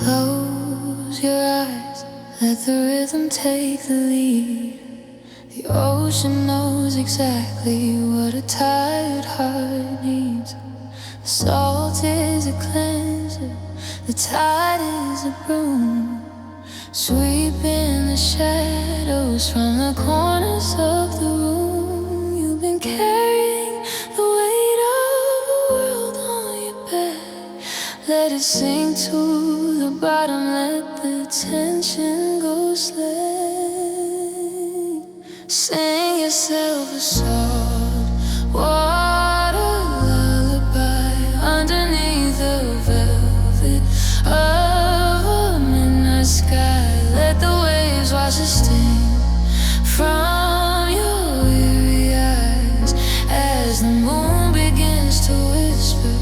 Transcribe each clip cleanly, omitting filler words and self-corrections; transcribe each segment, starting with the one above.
Close your eyes, let the rhythm take the lead. The ocean knows exactly what a tired heart needs. The salt is a cleanser, the tide is a broom, sweeping the shadows from the corners of the room. You've been carrying the weight of the world on your back. Let it sink to the bottom, let the tension go slack. Sing yourself a soft water lullaby underneath the velvet of a midnight sky. Let the waves wash the stain from your weary eyes as the moon begins to whisper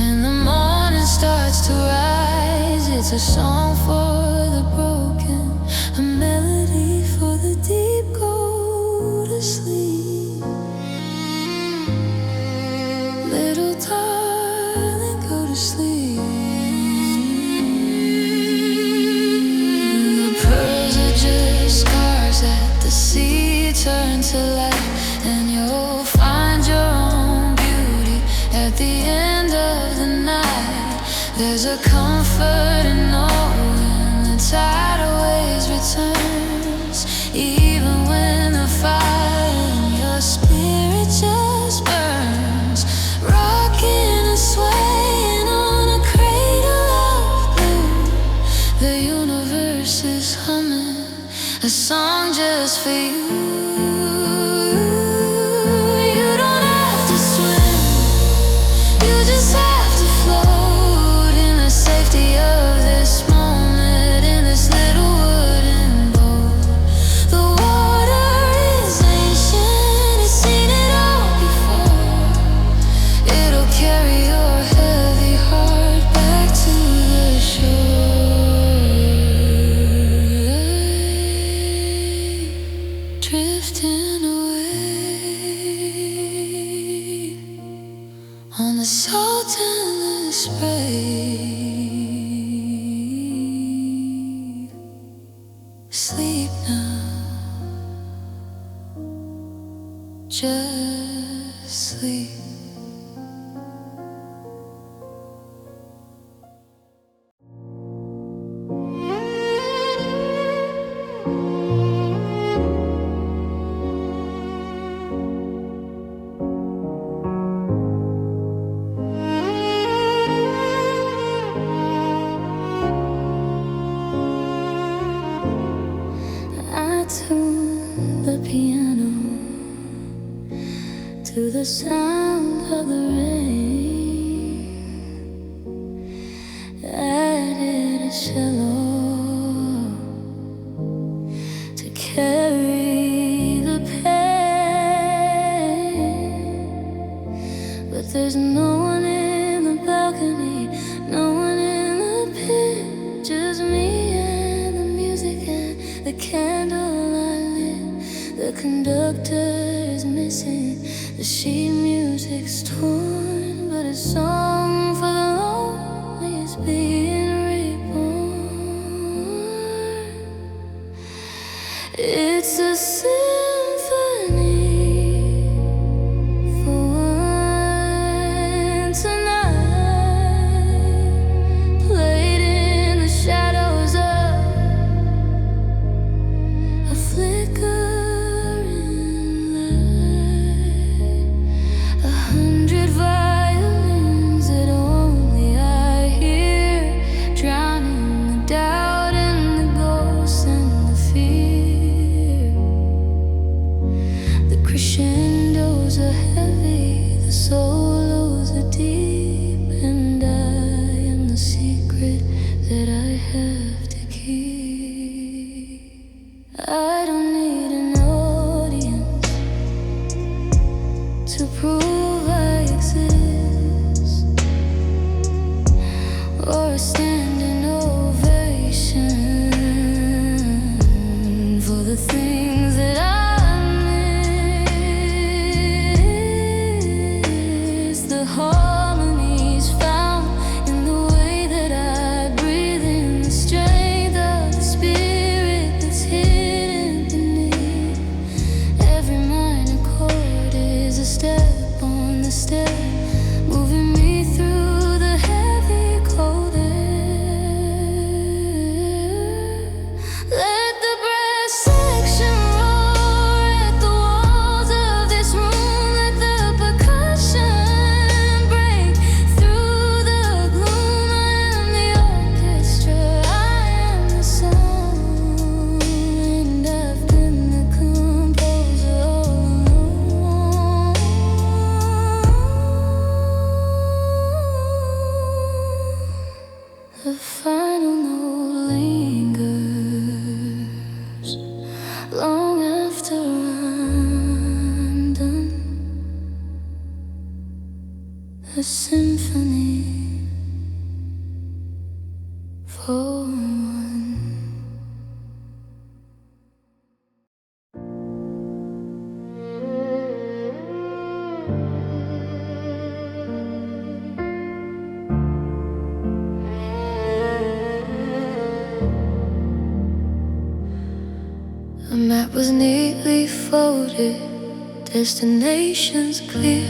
and the morning starts to rise. It's a song for the broken, a melody for the deep. Go to sleep, little darling, go to sleep. The pearls are just scars that the sea turned to life, and you'll find your own beauty at the end of the night. There's a comfort in knowing the tidal waves returns, even when the fire in your spirit just burns. Rocking and swaying on a cradle of blue, the universe is humming a song just for you. You don't have to swim, you just have to float in the safety of this moment, in this little wooden boat. The water is ancient, it's seen it all before. It'll carry your heavy heart back to the shore. Drifting away on the salt and the spray. Sleep now, just sleep. I tune the piano to the sound of the rain, added a cello to carry the pain. But there's no one in the balcony, no one in the pit, just me and the music and the candle I lit. The conductor is missing, the sheet music's torn, but a song for the lonely is being reborn. It's a symphony for one tonight, played in the shadows of a flickering light. 100 violins that only I hear, drowning the doubt and the ghosts and the fear. The crescendos are heavy, the solos are deep, and I am the secret that I have to keep. I don't need an audience to prove I exist, or a standing ovation for the things that I miss. The harmonies found in the way that I breathe in the long after I'm done. A symphony for one. A map was neatly folded, destinations clear.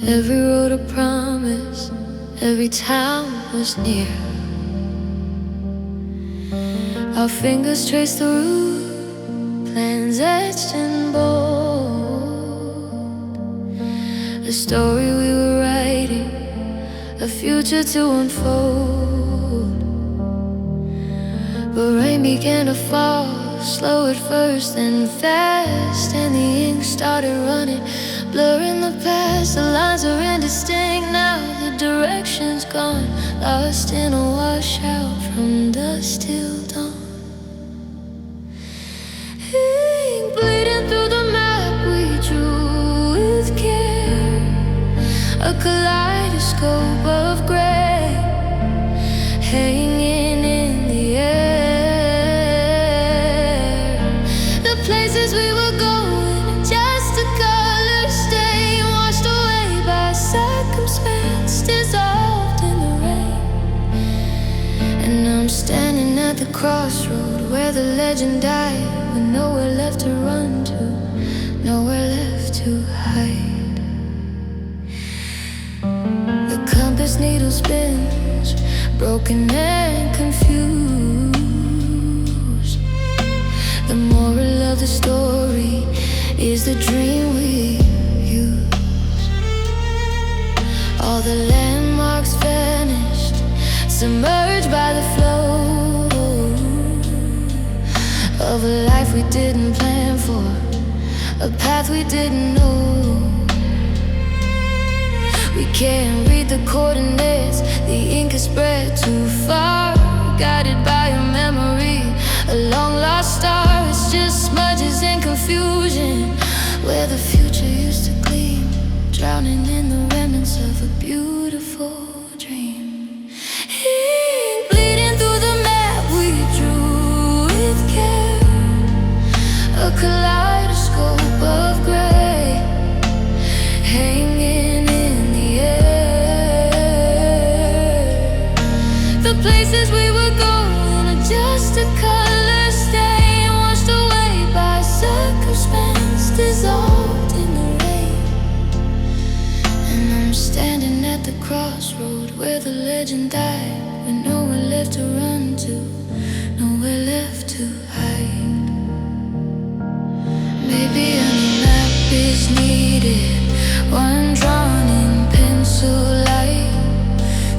Every road a promise, every town was near. Our fingers traced the route, plans etched in bold. A story we were writing, a future to unfold. But rain began to fall, slow at first, then fast, and the ink started running, blurring the past. The lines are indistinct now, the direction's gone, lost in a washout from dusk till dawn. Ink bleeding through the map we drew with care, a kaleidoscope of gray hanging in the air. The places we were going, just a color stain, washed away by circumstance, dissolved in the rain. And I'm standing at the crossroad where the legend died, with nowhere left to run to, nowhere left to hide. The compass needle spins, broken and confused. The moral of the story is the dream we use. All the landmarks vanished, submerged by the flow of a life we didn't plan for, a path we didn't know. We can't read the coordinates, the ink is spread too far, guided by a memory, a long lost star. It's just smudges and confusion, where the future used to gleam, drowning in the remnants of a beautiful dream. Ink bleeding through the map we drew with care, a kaleidoscope of gray hanging in the air. The places we were going are just a color stain, washed away by circumstance, dissolved in the rain. And I'm standing at the crossroad where the legend died, with nowhere left to run to, nowhere left to hide. Maybe a new map is needed, one drawn in pencil light,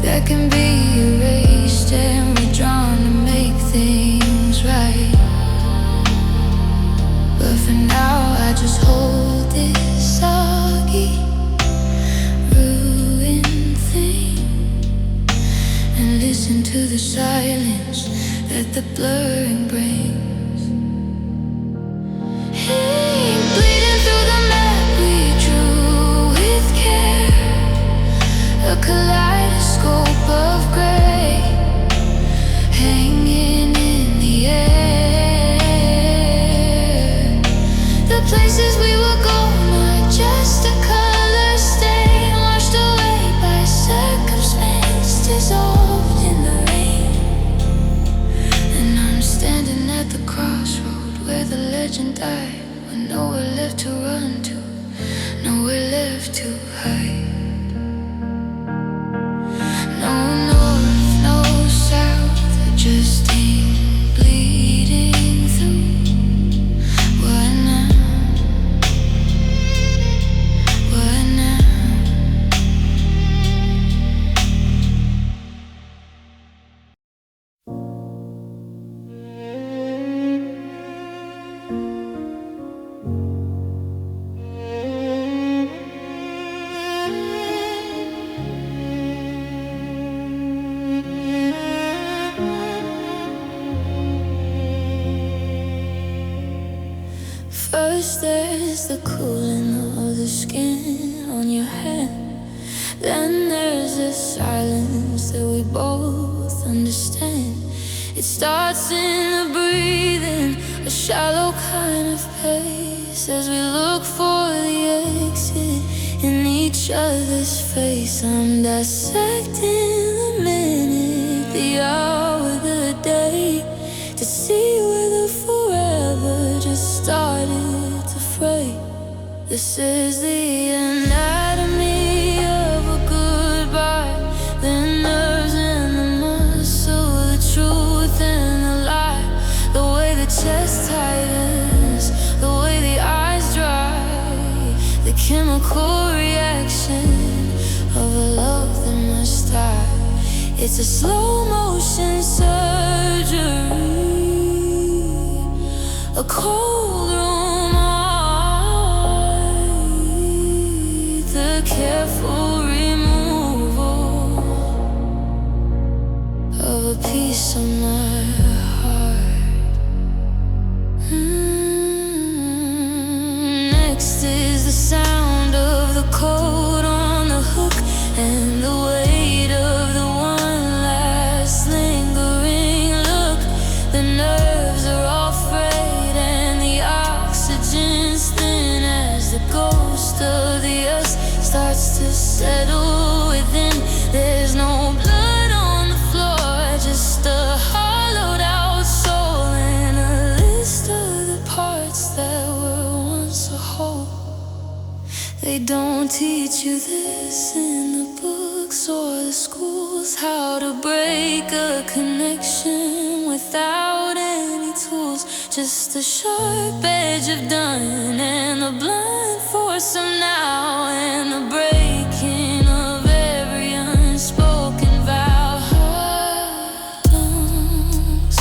that can be erased and redrawn to make things right. But for now I just hold this soggy, ruined thing, and listen to the silence that the blurring brings. Ink bleeding through the map we drew with care, a kaleidoscope of gray hanging in the air. The places we were going are just a color stain, washed away by circumstance, dissolved in the rain. And I'm standing at the crossroad where the legend died, with nowhere left to run to, nowhere left to hide. No north, no south, just ink bleeding through. What now? What now? First there's the cooling of the skin on your hand. Then there's the silence that we both understand. It starts in the breathing, a shallow kind of pace, as we look for the exit in each other's face. I'm dissecting the minute, the hour, the day, to see where the forever just started to fray. This is the anatomy of a goodbye, the nerves and the muscle, the truth and the lie, the way the chest tightens, the way the eyes dry, the chemical reaction of a love that must die. It's a slow motion surgery, a cold room eye, the careful removal of a piece of my heart. Next is the sound of the coat on the hook and the weight of the one last lingering look. The nerves are all frayed and the oxygen's thin as the ghost of the us starts to settle within. There's no blood on the floor, just a hollowed out soul and a list of the parts that were once a whole. They don't teach you this in the books or the schools, how to break a connection without any tools. Just a sharp edge of done and the blunt force of now, and the breaking of every unspoken vow. Heart, lungs,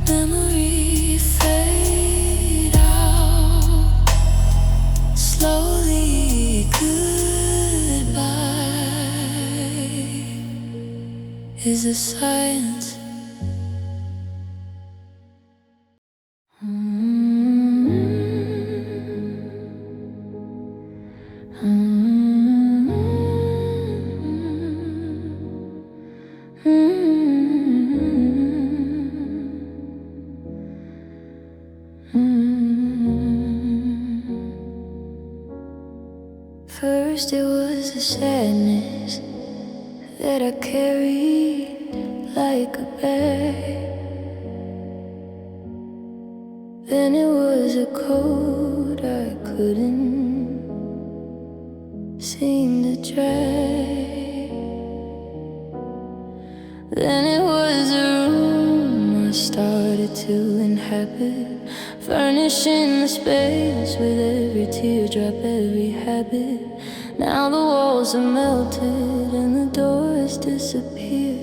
memory fade out slowly. Goodbye is a science. First it was a sadness that I carried like a bag. Then it was a coat I couldn't seem to drag. Then it was a room I started to inhabit, furnishing the space with every teardrop, every habit. Now the walls are melted and the doors disappear,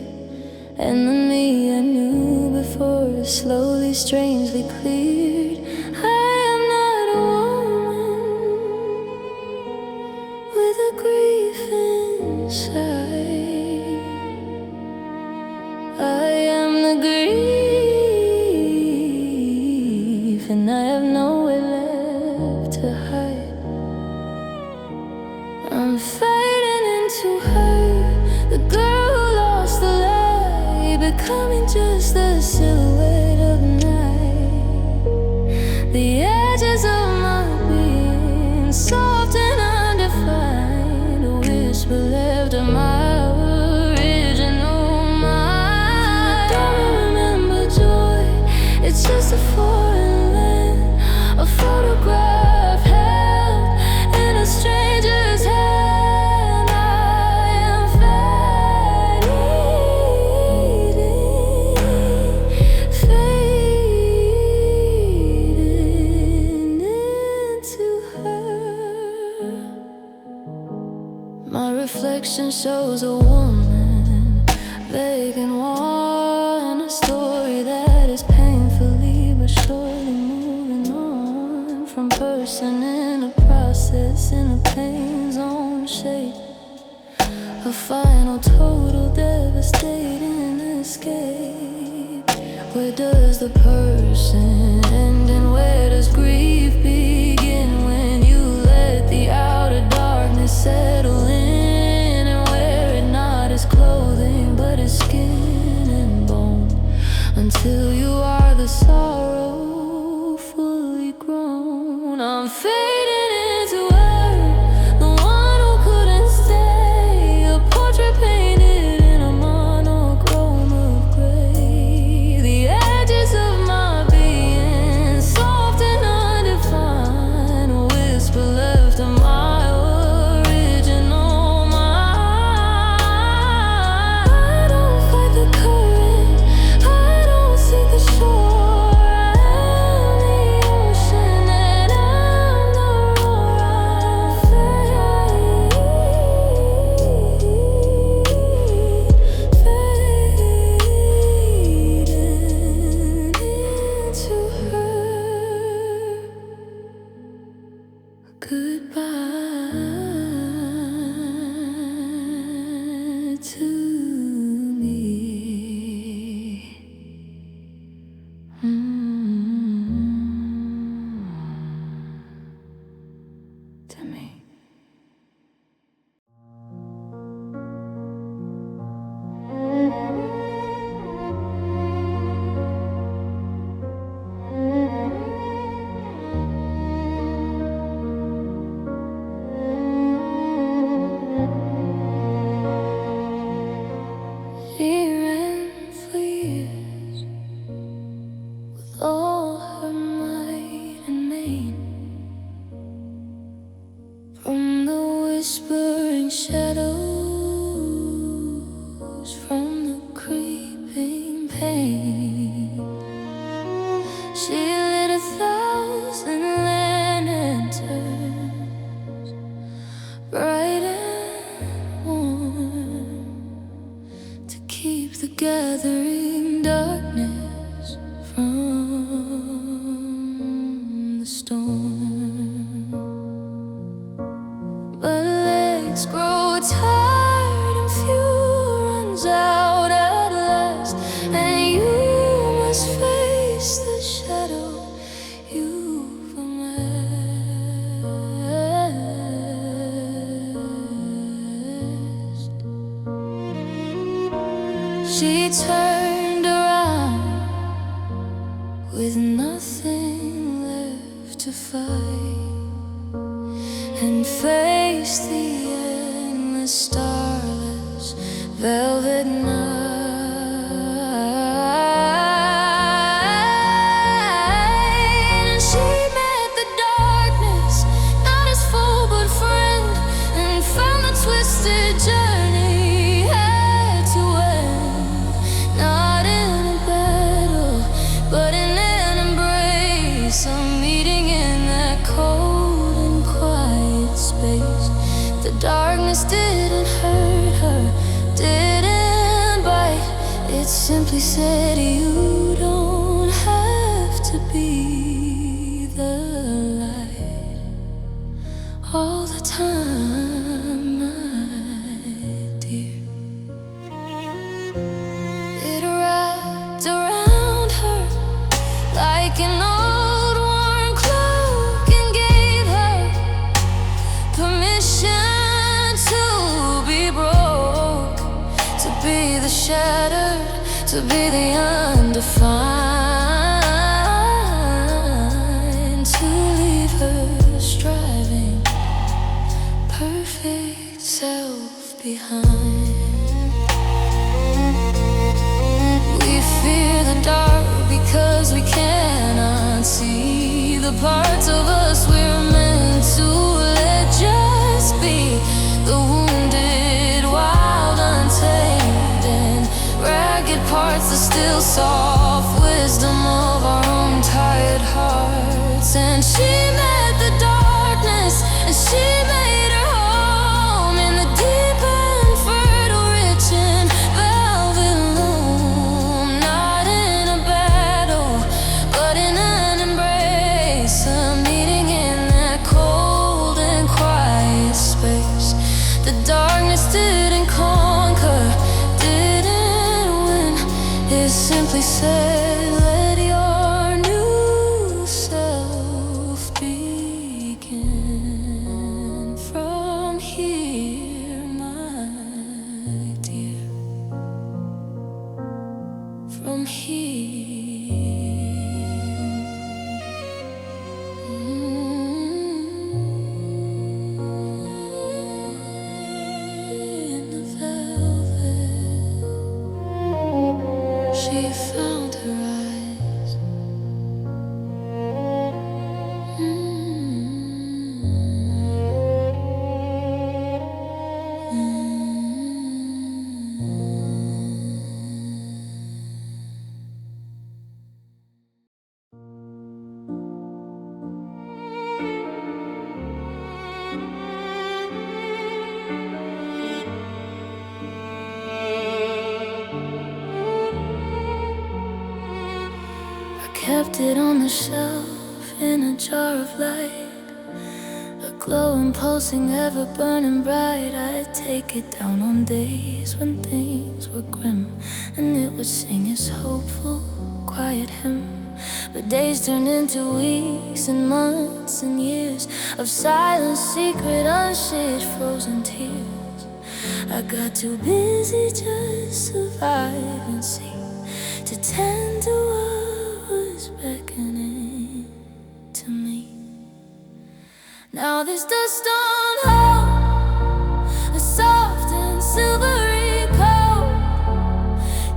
and the me I knew before is slowly, strangely cleared. I am not a woman with a grief inside. I am the grief, and I have nowhere left to hide. I'm fading into her, the girl who lost the light, becoming just the silhouette of night. The edges of my being, soft and undefined, a whisper left of my original mind. I don't remember joy, it's just a foreign land, a photograph held in a stranger's hand. I am fading into her. My reflection shows a woman, vague and warm, a story that is painfully but surely moving on, from person in a process, in a pain's own shape. A final, total, devastating escape. Where does the person end and where does grief begin? When you let the outer darkness settle in and wear it not as clothing but as skin and bone, until you are the sorrow fully grown. I'm fading into her, the one who couldn't stay, a portrait painted in a monochrome of gray. The edges of my being, soft and undefined, a whisper left of my original mind. I don't fight the current, I don't seek the shore. I'm the ocean and I'm the roar. I'm fading into her. Goodbye to me. To me. She ran for years with all her might and main, from the whispering shadows, from the creeping pain. She lit 1,000 lanterns, bright and warm, to keep the gathering darkness from the storm. But legs grow tired and fuel runs out at last, and you must face the shadow you've amassed. She turned around with nothing left to fight, and faced the endless starless velvet night. And she met the darkness, not as foe but friend, and found the twisted journey had to end, not in a battle but in an embrace, a meeting in that cold and quiet space. The darkness didn't hurt her, didn't bite. It simply said, you don't have to be the light all the time, my dear. It wrapped around her like an old worn cloak and gave her permission to be broke, to be the shattered, to be the undefined, to leave her striving perfect self behind. We fear the dark because we cannot see the parts of us we're meant to let just be, the wounded, wild, untamed, and ragged parts, the still soft wisdom of our own tired hearts. And she met the darkness, and she made her home in the deep and fertile, rich and velvet loom, not in a battle but in an embrace, a meeting in that cold and quiet space. The darkness didn't conquer, didn't win, it simply said, In the velvet, she found her eyes. Kept it on the shelf in a jar of light, a glowing, pulsing, ever burning bright. I'd take it down on days when things were grim, and it would sing its hopeful, quiet hymn. But days turned into weeks and months and years of silence, secret, unshared, frozen tears. I got too busy just surviving, see, to tend to what was beckoning to me. Now there's dust on hope, a soft and silvery coat,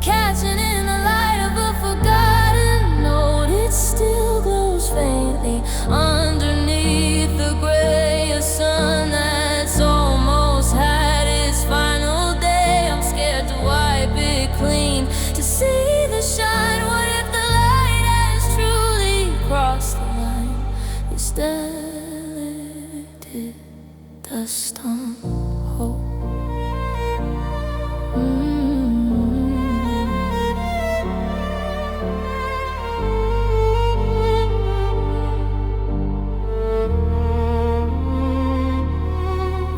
catching in the light of a forgotten note. It still glows faintly underneath the gray, a sun that's almost had its final day. I'm scared to wipe it clean, to see the shine. What if the cross the line? This delicate dust on hope.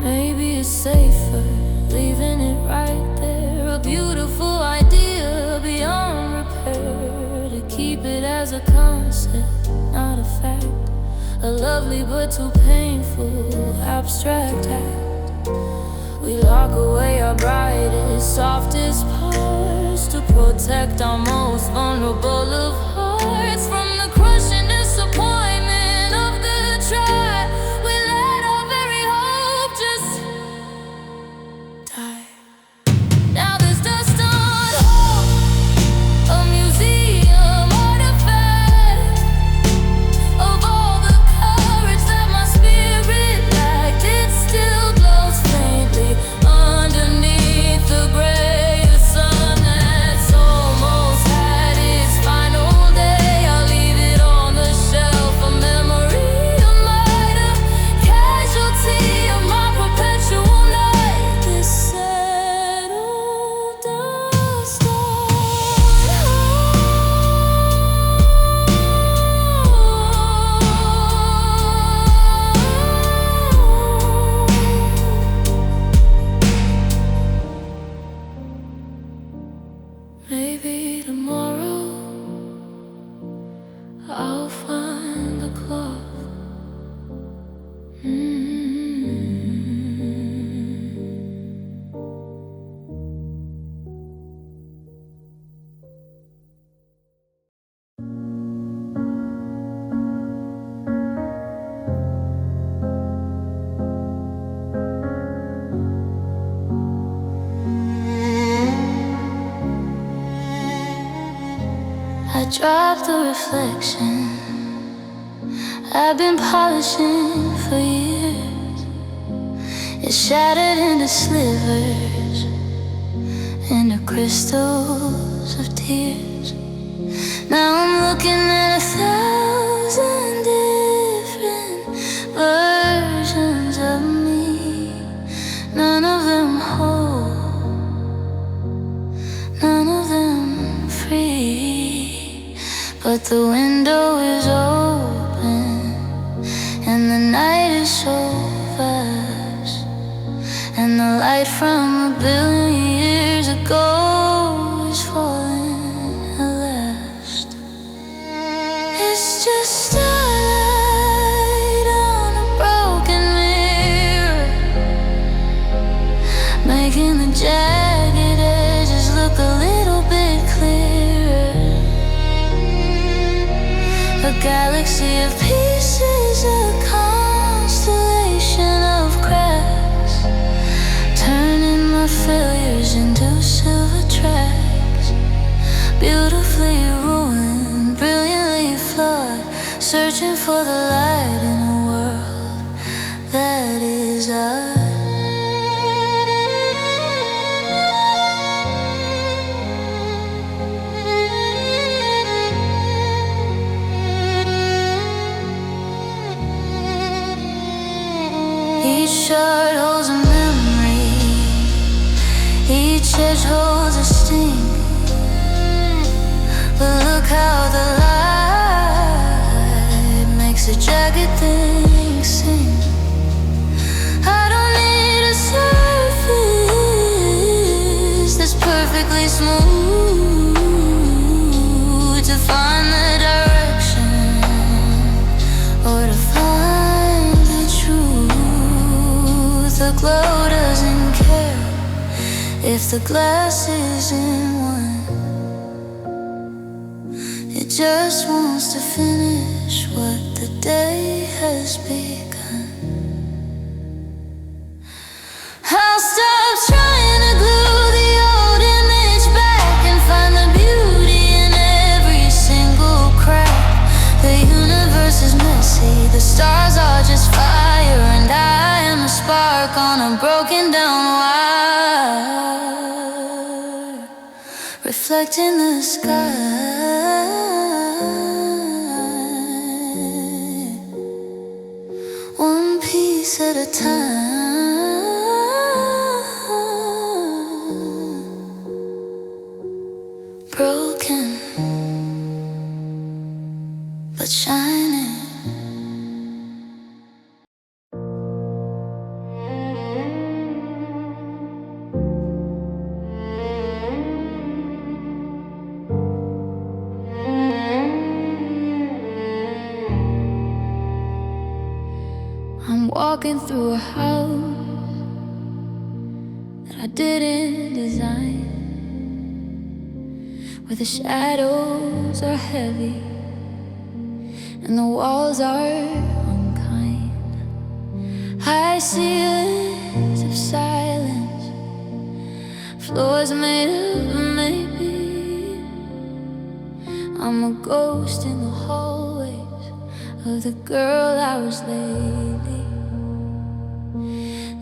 Maybe it's safer leaving it right there, a beautiful idea beyond repair, to keep it as a concept, not a fact, a lovely but too painful abstract act. We lock away our brightest, softest parts to protect our most vulnerable of hearts from the crushing disappointment of the try. We let our very hope just die. Now there's dust on hope, a museum artifact of all the courage that my spirit lacked. It still glows faintly underneath the gray, a sun that's almost had its final day. I'll leave it on the shelf, a memory, a minor casualty of my perpetual night. This settled dust on maybe tomorrow I'll find the cloth. I dropped the reflection I've been polishing for years. It's shattered into slivers, into crystals of tears. Now I'm looking at 1,000 different versions of me, none of them whole, none of them free. But the window is open and the night is so vast, and the light from a billion years ago is falling at last. It's just starlight on a broken mirror, making the jagged edges look a little bit clearer. galaxy of pieces, a constellation of cracks, turning my failures into silver tracks. Beautifully ruined, brilliantly flawed, searching for the light in a world that is ours. Each shard holds a memory, each edge holds a sting. But look how the light makes a jagged thing sing. I don't need a surface that's perfectly smooth to find the direction or to find the truth. The glow doesn't care if the glass isn't one. It just wants to finish what the day has begun. I'll stop trying to glue the old image back and find the beauty in every single crack. The universe is messy, the stars are just fire, and I am a spark on a broken down wire, reflecting the sky. One piece at a time, broken but shining. I'm walking through a house that I didn't design, where the shadows are heavy and the walls are unkind. High ceilings of silence, floors made of maybe. I'm a ghost in the hallways of the girl I was lately.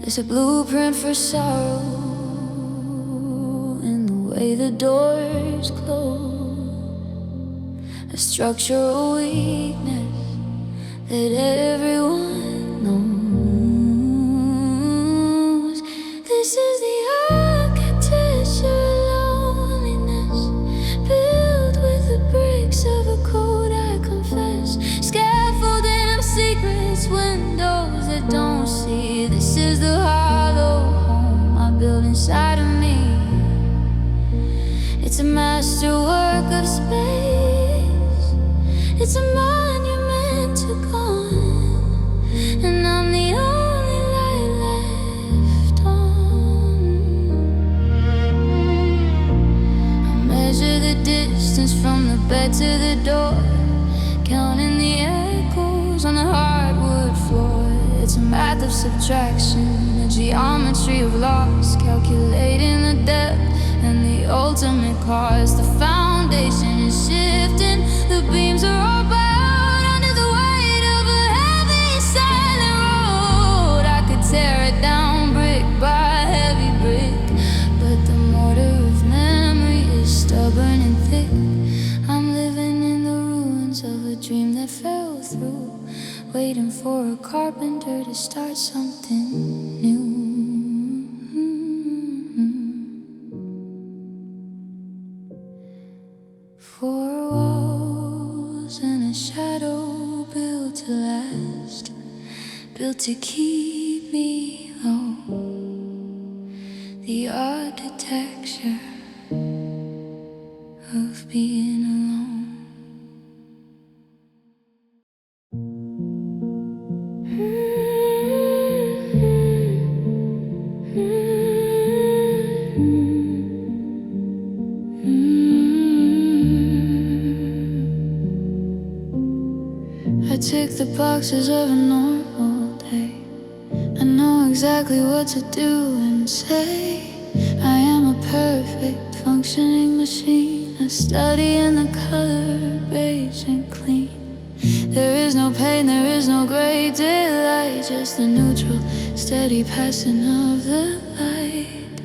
There's a blueprint for sorrow in the way the doors close, a structural weakness that everyone knows. This is the architecture of loneliness, built with the bricks of a code I confess, scaffolding of secrets, windows that don't see. This is the hollow home I built inside of me. It's a masterwork of space, it's a monument to gone, and I'm the only light left on. I measure the distance from the bed to the door, counting the echoes on the hardwood floor. It's a math of subtraction, a geometry of loss, calculating the depth and the ultimate cost. The foundation is shifting, the beams are all bowed under the weight of a heavy silent road. I could tear it down brick by heavy brick, but the mortar of memory is stubborn and thick. I'm living in the ruins of a dream that fell through, waiting for a carpenter to start something new. Four walls and a shadow built to last, built to keep me low. The architecture of being alone. tick the boxes of a normal day. I know exactly what to do and say. I am a perfect functioning machine, a study in the color beige and clean. There is no pain, there is no great delight, just the neutral, steady passing of the light.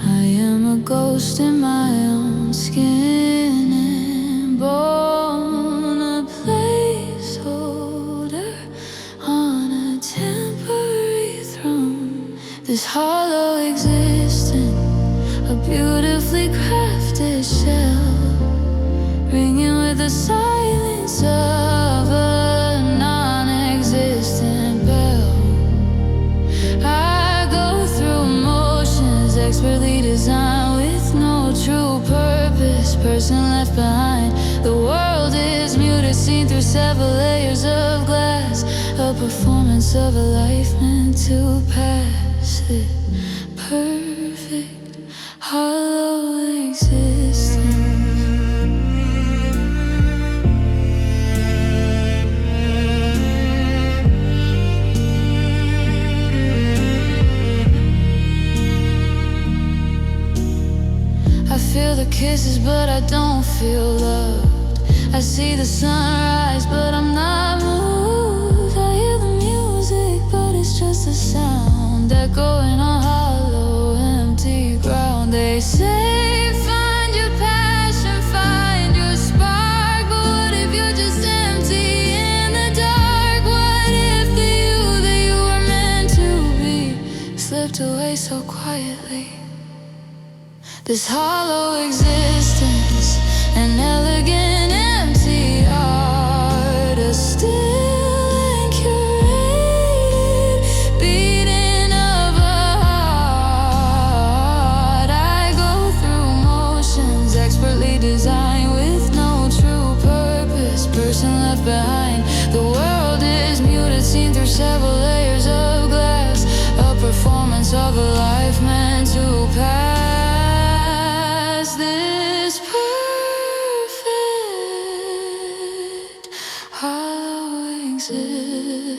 I am a ghost in my own skin and bone, a placeholder on a temporary throne. This hollow existence, a beautifully crafted shell, ringing with the silence of a non-existent bell. I go through motions expertly designed with no true purpose, person left behind. The world is muted, seen through several layers of glass, a performance of a life meant to pass. This perfect hollow existence. I feel the kisses, but I don't feel loved. I see the sunrise, but I'm not moved. I hear the music, but it's just a sound echoing on hollow, empty ground. They say, find your passion, find your spark. But what if you're just empty in the dark? What if the you that you were meant to be slipped away so quietly? This hollow existence, an elegant empty art, a still and curated beating of a heart. I go through motions expertly designed with no true purpose, person left behind. The world is muted, seen through several layers of glass, a performance of a life meant to pass. This perfect hollow existence.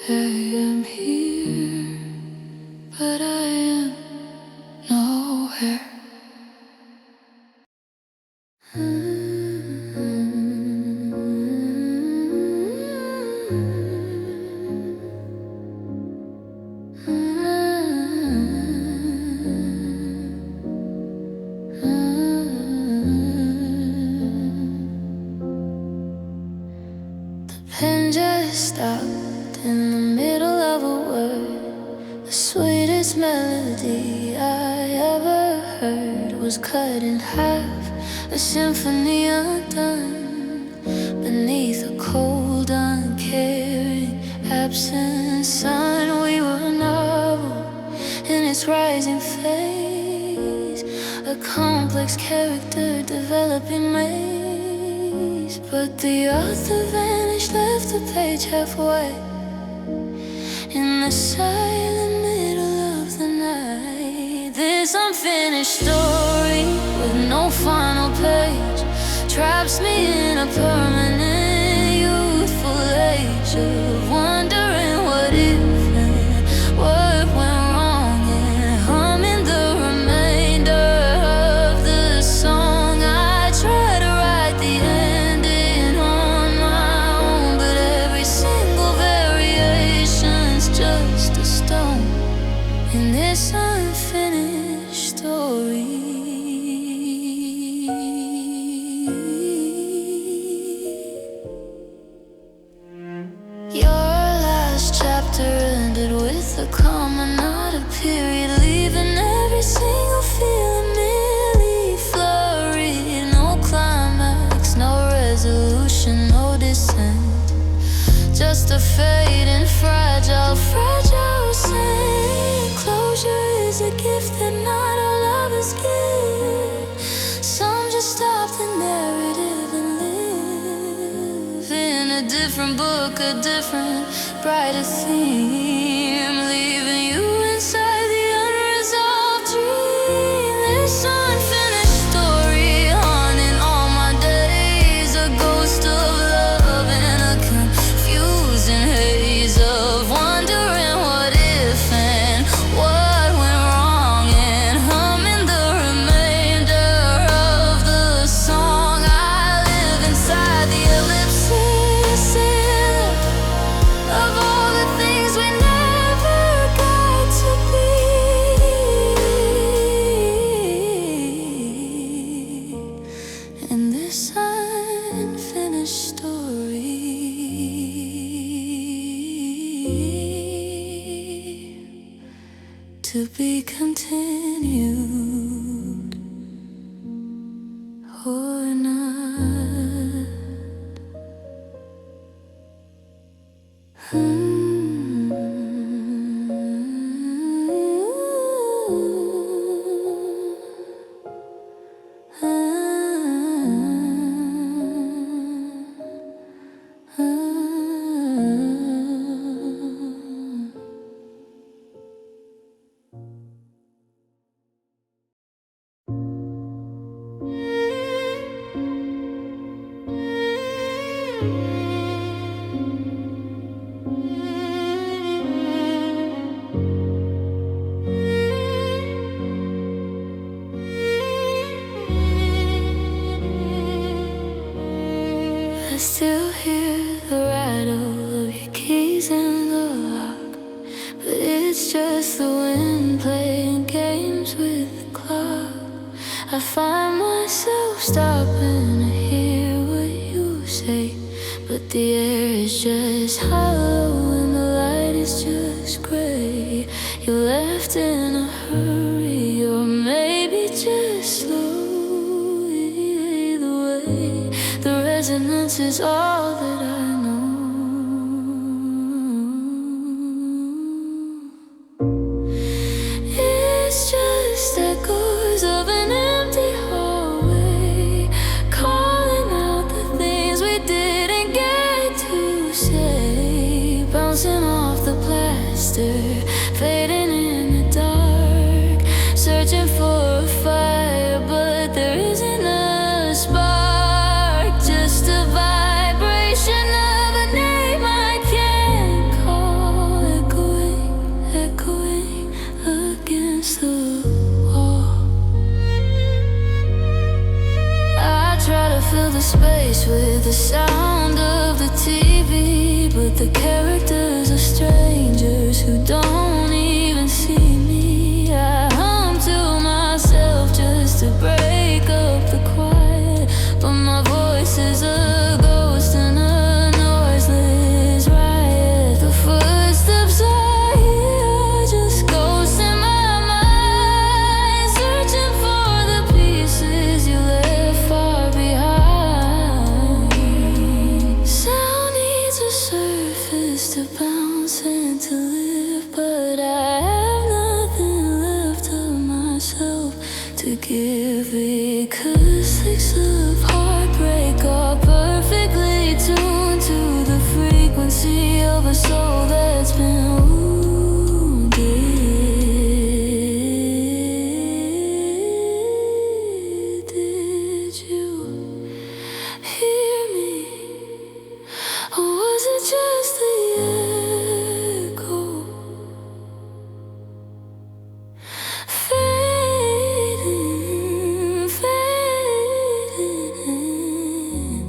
I am here, but I am nowhere. Pen just stopped in the middle of a word. The sweetest melody I ever heard was cut in half, a symphony undone beneath a cold, uncaring, absent sun. We were a novel in its rising phase, a complex character developing maze. But the author vanished, left the page halfway in the silent middle of the night. This unfinished story with no final page traps me in a permanent youthful age of wondering what if and what went wrong, and humming the remainder of the song. I try to write the ending on my own, but every single variation's just a stone in this unfinished story. Your last chapter ended with a comma, not a period, leaving every single feeling merely flurried. No climax, no resolution, no descent, just a fading, fragile, fragile scent. Closure is a gift that not all of us give. Some just stop the narrative and live in a different book, a different, brighter theme, leaving you inside the unresolved dream. to be continued or not. I still hear the rattle of your keys in the lock, but it's just the wind playing games with the clock. I find myself stopping to hear what you say, but the air is just hollow and the light is just gray. You left in a hurry, or maybe just slow. Either way, the resonance is all that I know. It's just echoes of an empty hallway, calling out the things we didn't get to say, bouncing off the plaster, fading in the dark, searching for a fire, but there isn't a spark, just a vibration of a name I can't call, echoing against the wall. I try to fill the space with the sound of the TV, but the characters are strangers who don't even see me. I hum to myself just to break up the quiet, but my voice is a ghost in a noiseless riot. The footsteps I hear just ghosts in my mind, searching for the pieces you left far behind. Sound needs a surface to bounce and to live, but I have nothing left of myself to give, because licks of heartbreak are perfectly tuned to the frequency of a soul that's been wounded. Did you hear me? Or was it just the echo? Fading, fading in,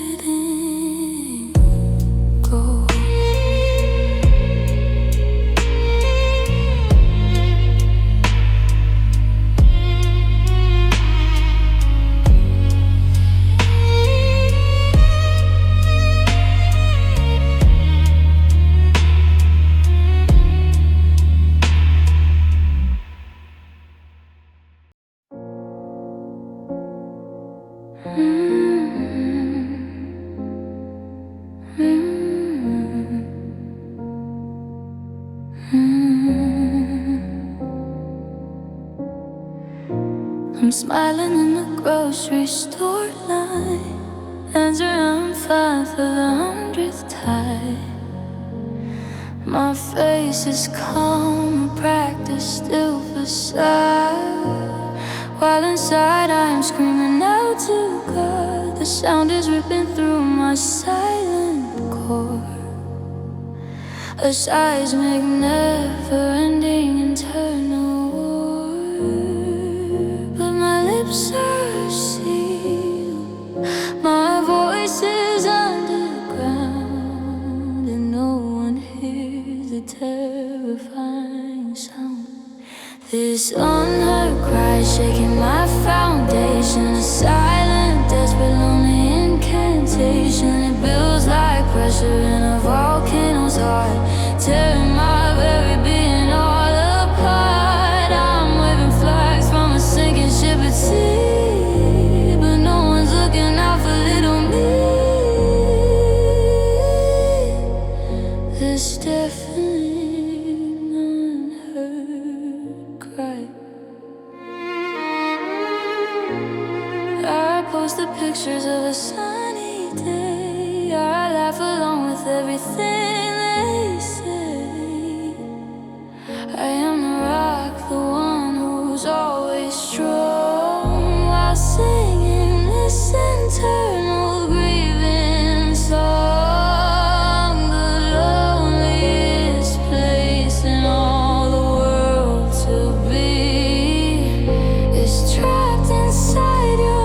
letting go. I'm smiling in the grocery store line, hands around 5 for the 100th time. My face is calm, practice still facade, while inside I'm screaming out to God. The sound is ripping through my silent core, a seismic, never-ending internal war. But my lips are sealed, my voice is underground, and no one hears the terrifying sound. This unheard cry shaking my foundation, a silent, desperate, lonely incantation. It builds like pressure in a volcano's heart, tearing my very being all apart. I'm waving flags from a sinking ship at sea, but no one's looking out for little me. This deafening unheard cry. I post the pictures of a sunny day. I laugh along with everything they say. I am the rock, the one who's always strong, while singing this internal grieving song. The loneliest place in all the world to be is trapped inside your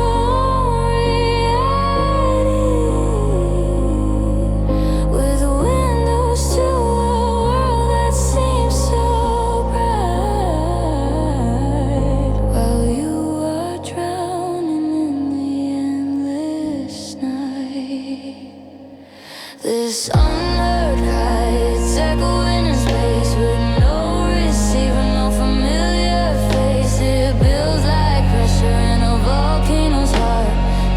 this unheard cry, it's echoing in space with no receiver, no familiar face. It builds like pressure in a volcano's heart,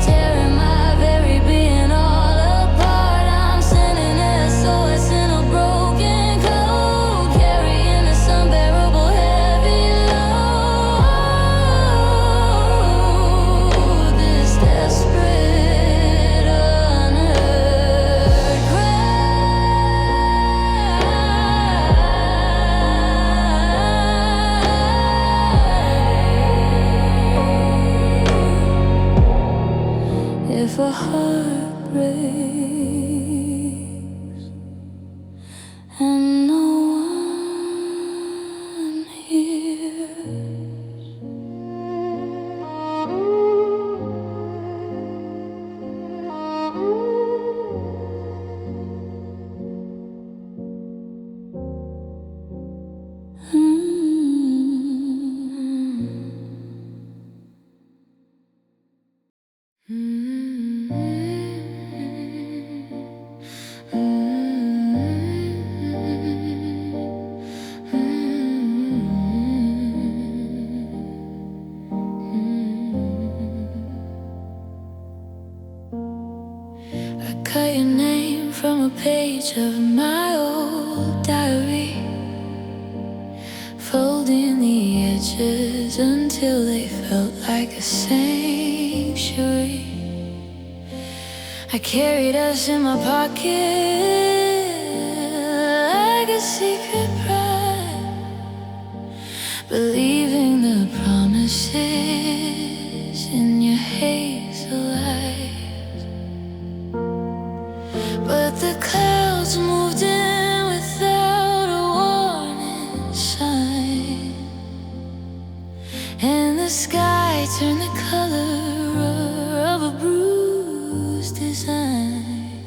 tearing my very being all apart. I'm sending SOS in a broken code, carrying this unbearable heavy load. This desperate unheard if a heart breaks and no one hears, I cut your name from a page of my old diary, folding the edges until they felt like a sanctuary. I carried us in my pocket like a secret pride, believing the promises in your hazel eyes. But the clouds moved in without a warning sign, and the sky turned the color of a bruised design.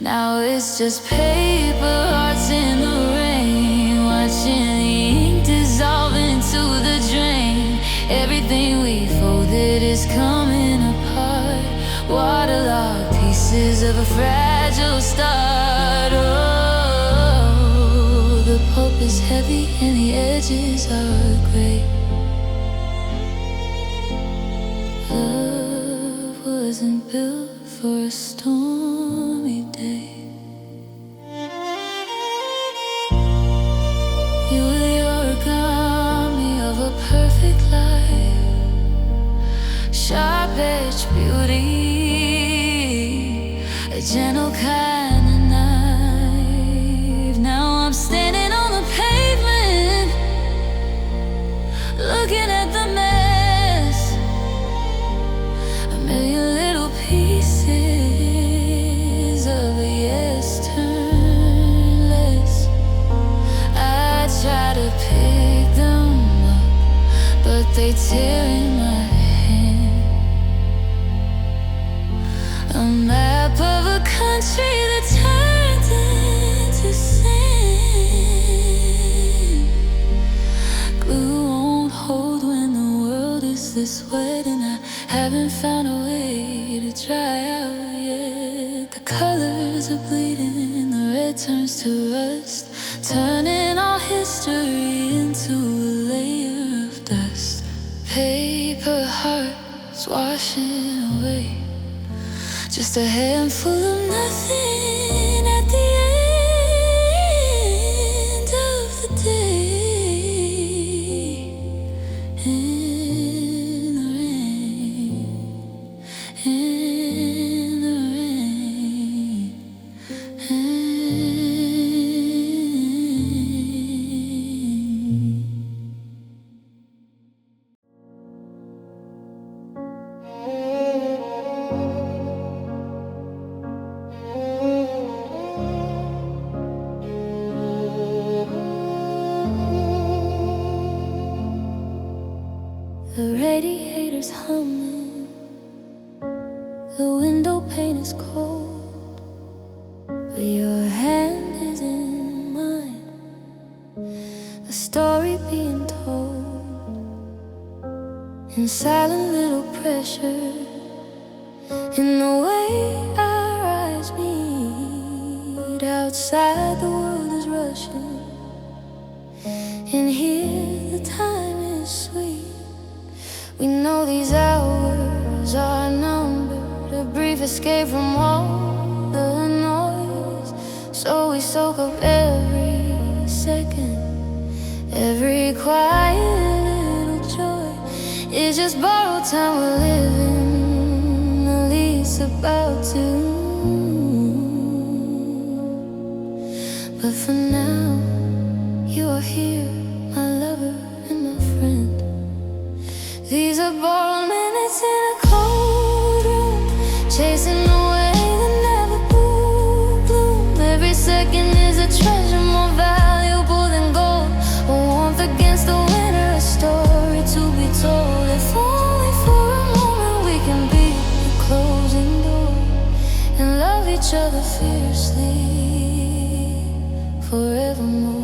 Now it's just paper hearts in the rain, watching the ink dissolve into the drain. Everything we folded is coming apart, waterlogged pieces of a fragile start. Oh, the pulp is heavy and the edges are gray. Love wasn't built for a stormy day. You were the origami of a perfect life, sharp-edged beauty, a gentle kind of knife. Now I'm standing on the pavement, looking at the mess, a million little pieces of a yes turn less. I try to pick them up, but they tear in my hand. A map of a country that turned into sand. Glue won't hold when the world is this wet, and I haven't found a way to dry out yet. The colors are bleeding, the red turns to rust, turning all history into a layer of dust. Paper hearts washing away, just a handful of nothing at the end of the day. In the rain, in the rain, the radiator's humming, the window pane is cold, but your hand is in mine, a story being told, in silent little pressure, in the way our eyes meet. Outside the world is rushing, and here the time is sweet. We know these hours are numbered, a brief escape from all the noise. So we soak up every second, every quiet little joy. It's just borrowed time we're living, at least about to. But for now, you are here, my lover and my friend. These are borrowed minutes in a cold room, chasing away the never bloom. Every second is a treasure more valuable than gold, a warmth against the winter, a story to be told. If only for a moment we can be the closing door and love each other fiercely forevermore.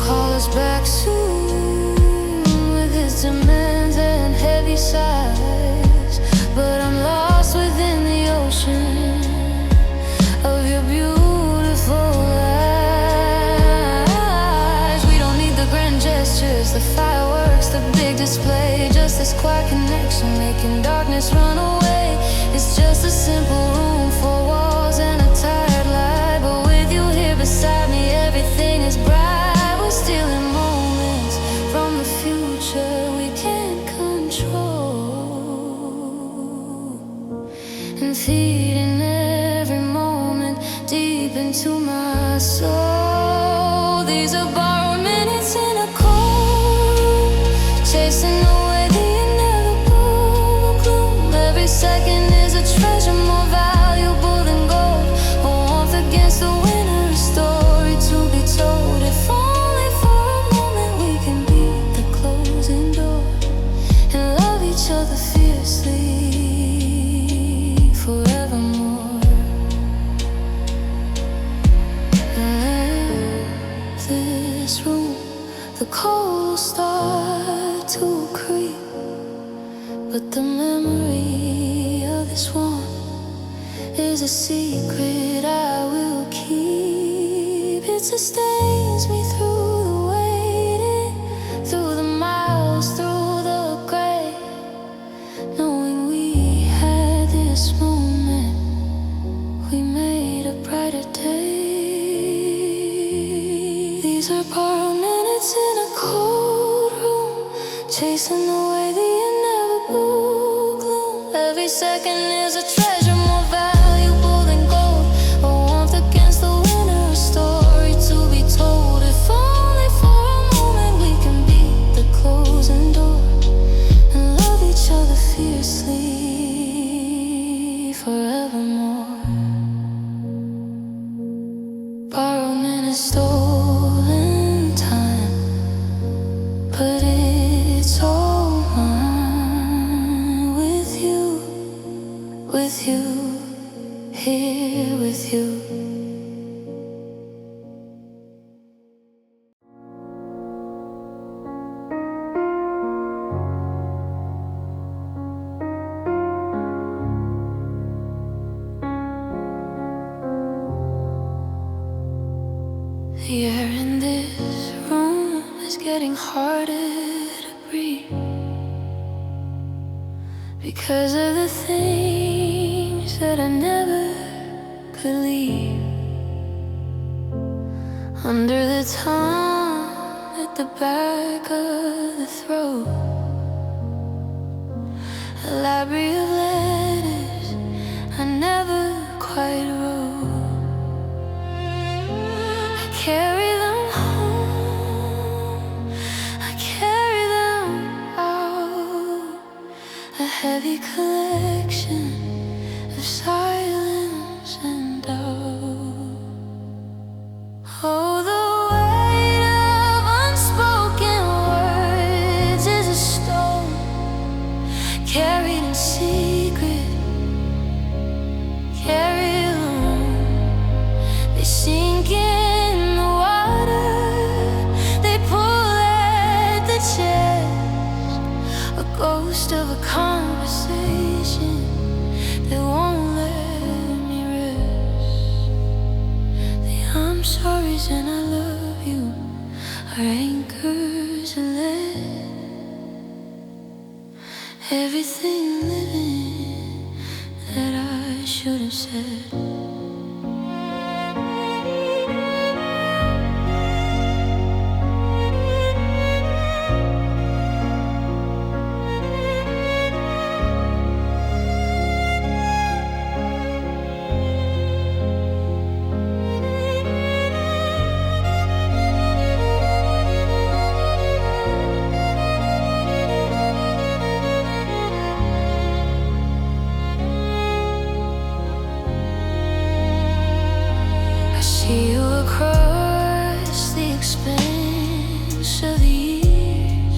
Call us back soon with his demands and heavy sighs, but I'm lost within the ocean of your beautiful eyes. We don't need the grand gestures, the fireworks, the big display, just this quiet connection making darkness run away. It's just a simple room, four walls and a tired light, but with you here beside me everything is bright. Stealing moments from the future we can't control, and feeding every moment deep into my soul. These are borrowed minutes in a cold room, chasing away the inevitable gloom. Every second is a treasure more valuable than gold, a warmth against the winter, a story to be told. If each other fiercely forevermore. This room, the cold will start to creep, but the memory of this one is a secret I will keep. It sustains me through the waiting, through the miles, through the gray, knowing we had this moment, we made a brighter day. These are borrowed minutes in a cold room, chasing away the inevitable gloom. Every second is a treasure more valuable than gold, a warmth against the winter, a story to be told. If only for a moment we can be the closing door and love each other fiercely forevermore. Borrowed minutes, stolen time, but it's all mine. With you, here with you. The air in this room is getting harder to breathe because of the things that I never could leave. Under the tongue, at the back of the throat, a library of letters I never quite wrote. I carry them home, I carry them out, a heavy collection of silence and doubt. Oh, the weight of unspoken words is a stone carried in secret, carried alone. They sink in the water, they pull at the chest, a ghost of a conversation that won't let me rest. The I'm sorry's and I love you are anchors that let everything living that I should have said. See you across the expanse of the years,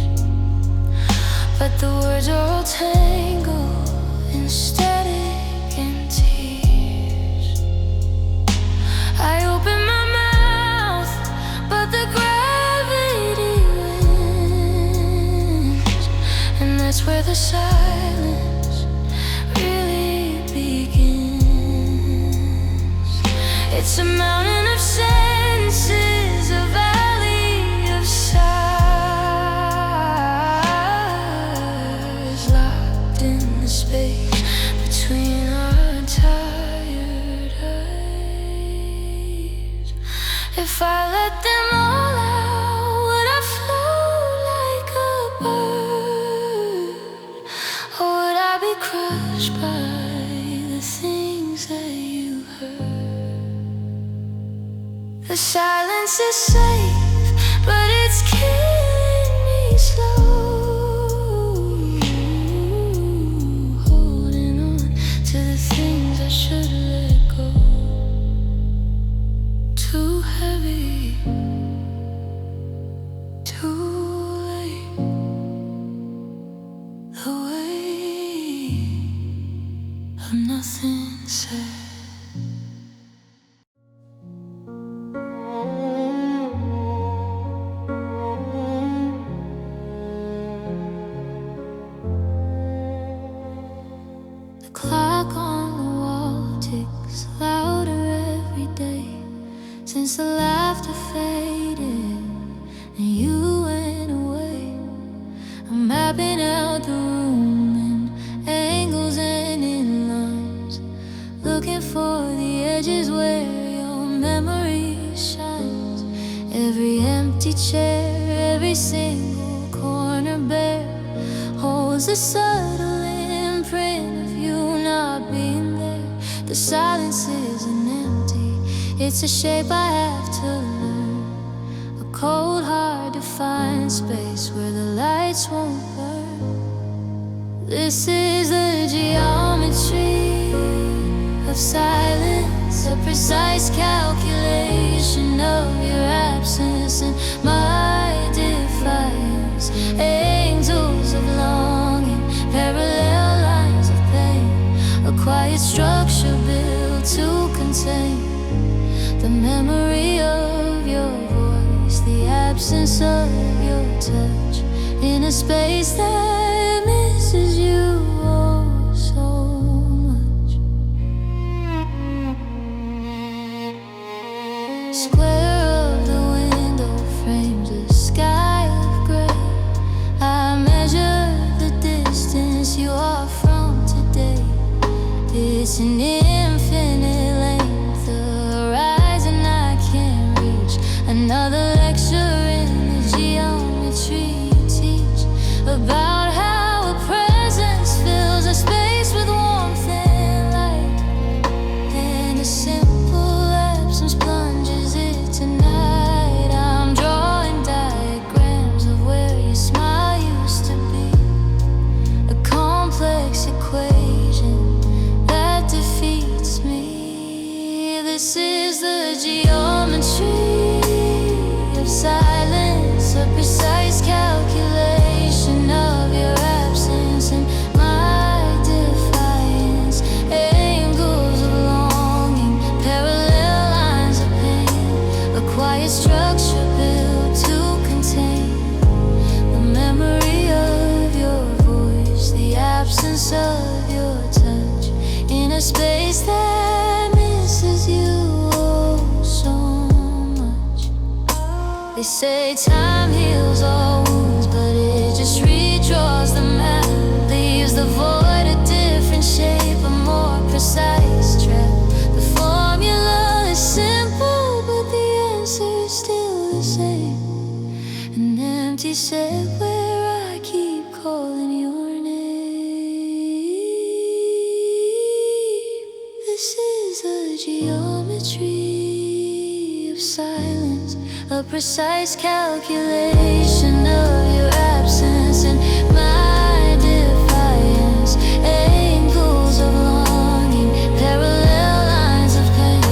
but the words are all tangled in static and tears. I open my mouth, but the gravity wins, and that's where the silence really begins. It's a mountain of senses, a valley of sighs, locked in the space between our tired eyes. If I let them all out, would I float like a bird, or would I be crushed by the things that you heard? The silence is safe, but it's killing me slow. Holding on to the things I should let go. Too heavy, too late. The weight of nothing said. Clock on the wall ticks louder every day since the laughter faded and you went away. I'm mapping out the room in angles and in lines, looking for the edges where your memory shines. Every empty chair, every single corner bare holds a subtle imprint of you not being there. The silence isn't empty, it's a shape I have to learn. A cold, hard-to-find space where the lights won't burn. This is the geometry of silence, a precise calculation of your absence and my defiance. Angels of longing, parallel lines of pain, a quiet structure built to contain the memory of your voice, the absence of your touch, in a space that misses you oh so much. Square of the It's an infinite length, a horizon I can't reach. Another lecture in the geometry you teach about how a presence fills a space with warmth and light, and a simple absence plunges it tonight. I'm drawing diagrams of where your smile used to be, a complex equation that defeats me. This is the geometry of silence, a precise calculation of your absence and my defiance. Angles of longing, parallel lines of pain, a quiet structure built to contain the memory of your voice, the absence of your touch, in a space that misses you oh so much. They say time heals all wounds, but it just redraws the map, leaves the void a different shape, a more precise trap. The formula is simple, but the answer's still the same, an empty set where I keep calling your name. This is the geometry of silence, a precise calculation of your absence and my defiance. Angles of longing, parallel lines of pain,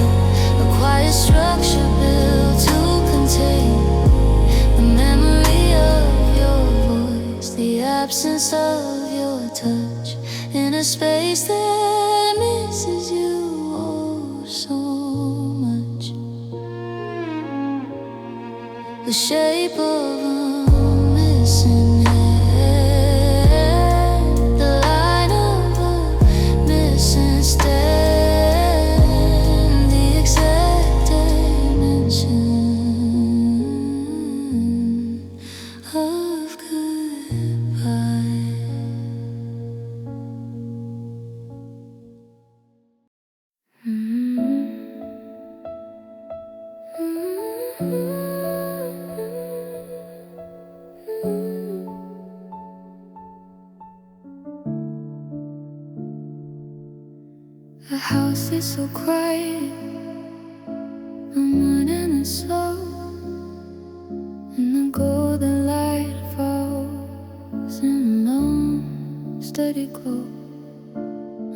a quiet structure built to contain the memory of your voice, the absence of your touch, in a space that misses you oh so much. The shape of a missing hand, the line of a missing stand, the exact dimension of goodbye. The house is so quiet, I'm running it slow, and the golden light falls in a long, steady glow.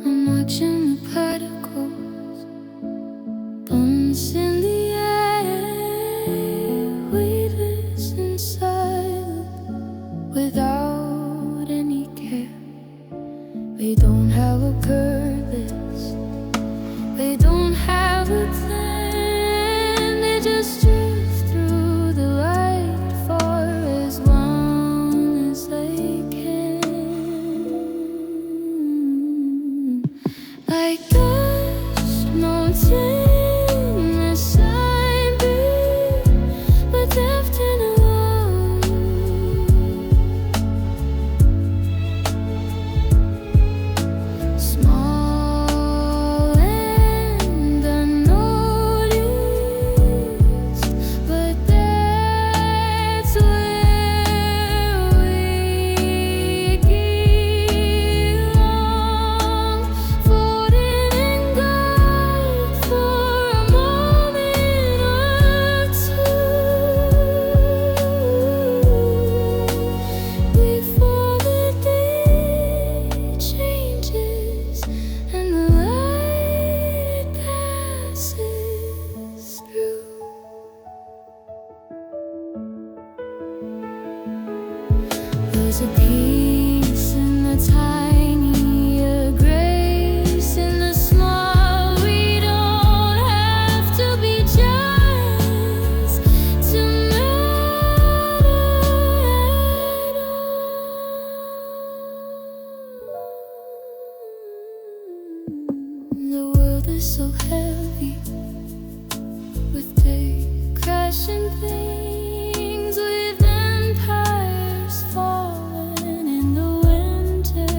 I'm watching the particles bounce in the air, weightless and silent, without any care. They don't have a purpose, they don't have a plan, they just drift through the light for as long as they can. Like dust mounts in the sunbeam, but left in alone. Small and unnoticed, but that's where we belong. Floating in God for a moment or two, before the day changes and the light passes through. There's a peace in the tiny, a grace in the small. We don't have to be just to matter at all. The world is so heavy with big crashing things, with empires falling in the winter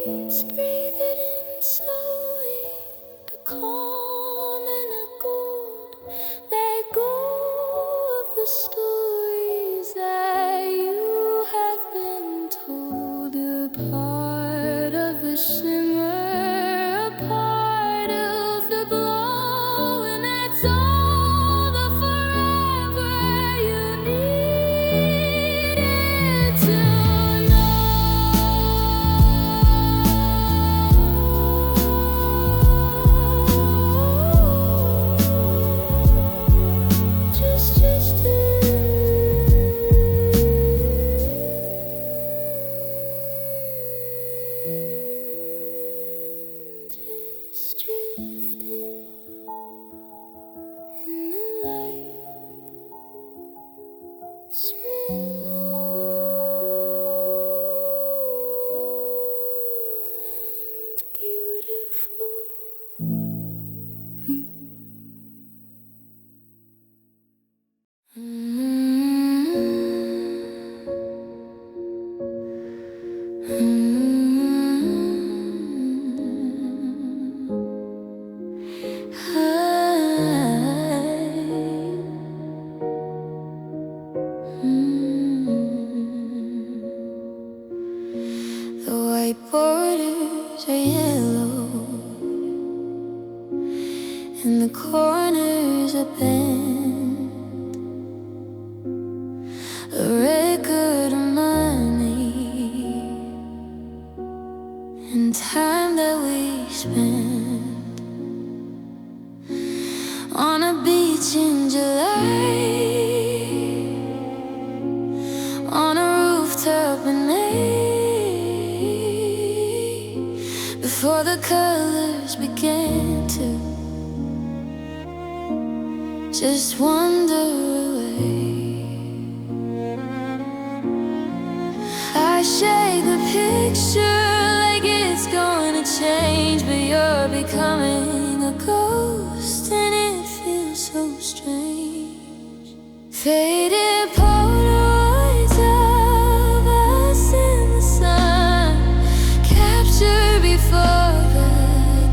Let's breathe it in slowly, the calm and the gold. Let go of the stories that you have been told. A part of the shimmer, a part of the glow, and that's all the forever you needed to know. Just drifting in the light, slow and beautiful. The white borders are yellow, and the corners are bent. A record of money and time that we spent on a beach in July, on a rooftop in May, before the colors began to just wander away. I shake the picture like it's gonna change, but you're becoming a ghost, and it feels so strange. Faded Polaroids of us in the sun, captured before the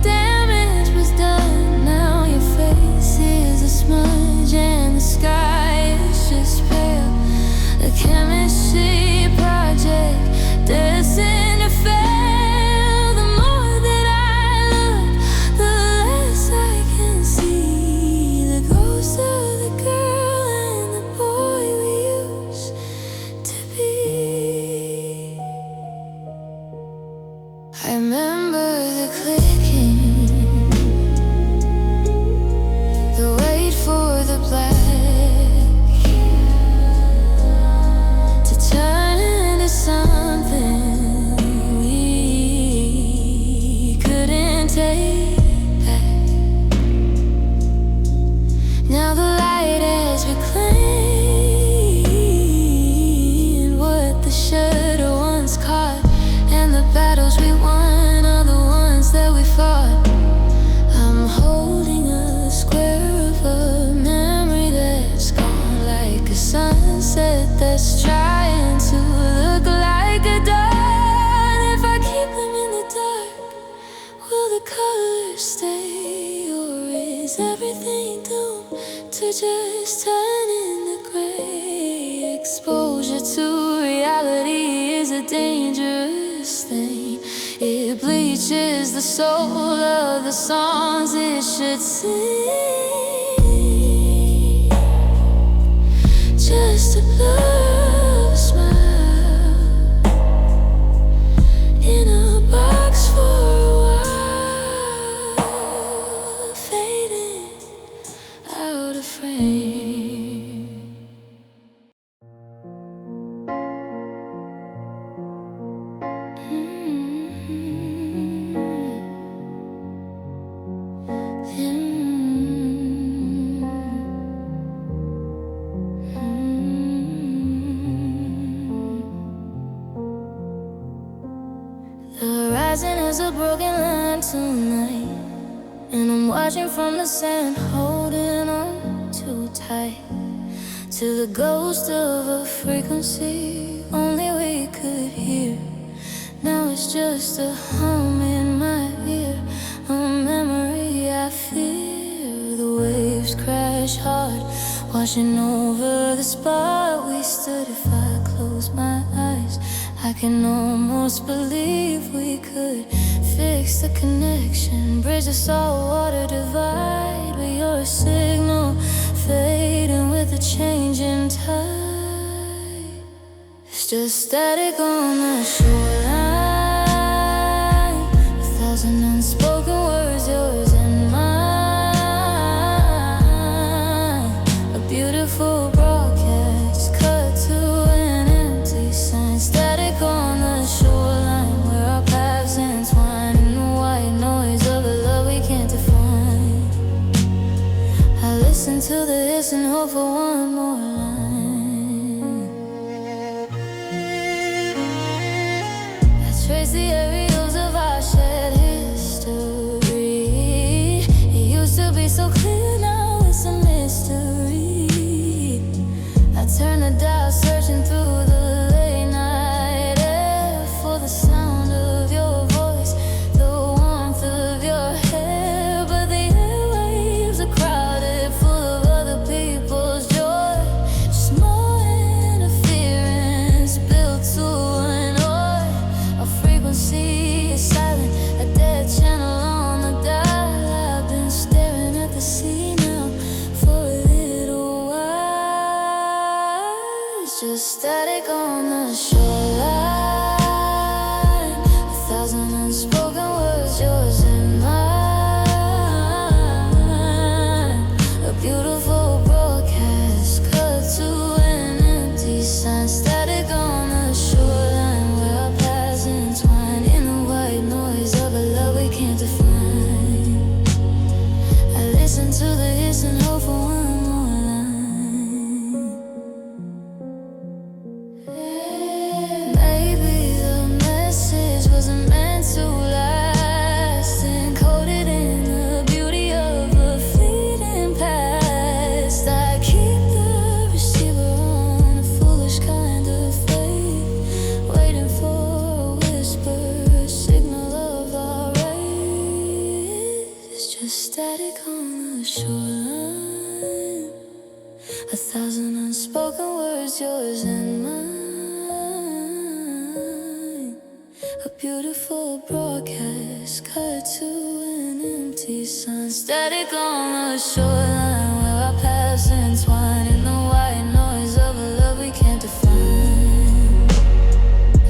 damage was done. Now your face is a smudge and the sky is just pale. The chemistry project destined to fail. The more that I look, the less I can see the ghost of the girl and the boy we used to be. I remember the clicking, the wait for the black to turn into something we couldn't take back. Now the light has reclaimed what the shadow once caught, and the battles we won are the ones that we fought. I'm holding a square of a memory that's gone, like a sunset that's trying to look like a dawn. If I keep them in the dark, will the colors stay, or is everything doomed to just turn into gray? Exposure to reality is a dangerous thing. It bleaches the soul of the songs it should sing. Just a blur of a smile in a box for a while, fading out of frame. The horizon is a broken line tonight, and I'm watching from the sand, holding on too tight to the ghost of a frequency only we could hear. Now it's just a hum in my ear, a memory I fear. The waves crash hard, washing over the spot we stood. If I close my eyes, I can almost believe we could fix the connection, bridge the saltwater divide. But you're a signal fading with a changing tide. It's just static on the shoreline, a thousand unspoken words, yours and mine. A beautiful broadcast cut to an empty sign. Static on the shoreline, where our paths entwine in the white noise of a love we can't define. I listen to the hiss and hope for one more line. Trace the aerials of our shared history. It used to be so clear, now it's a mystery. I turn the dial, searching through the late night air for the sound of your voice, the warmth of your hair. But the airwaves are crowded, full of other people's joy. Just more interference built to annoy. A frequency is silent, a dead channel on the dial. I've been staring at the sea now for a little while. It's just static on the shoreline, a thousand unspoken words, yours and mine. A beautiful broadcast cut to an empty sign. Static on the shoreline, where our paths entwine in the white noise of a love we can't define. I listen to the hiss and hope for one more line. Maybe the message wasn't meant to last, encoded in the beauty of a fleeting past. I keep the receiver on, a foolish kind of faith, waiting for a whisper, a signal of our race. It's just static on the shoreline, a thousand unspoken words, yours and mine. A beautiful broadcast cut to an empty sign. Static on the shoreline, where our paths entwine in the white noise of a love we can't define.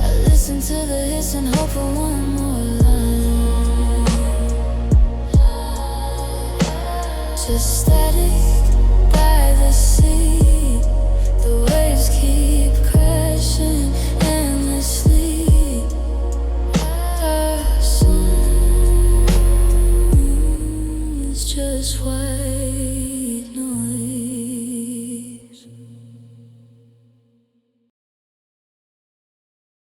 I listen to the hiss and hope for one more line. Just static by the sea.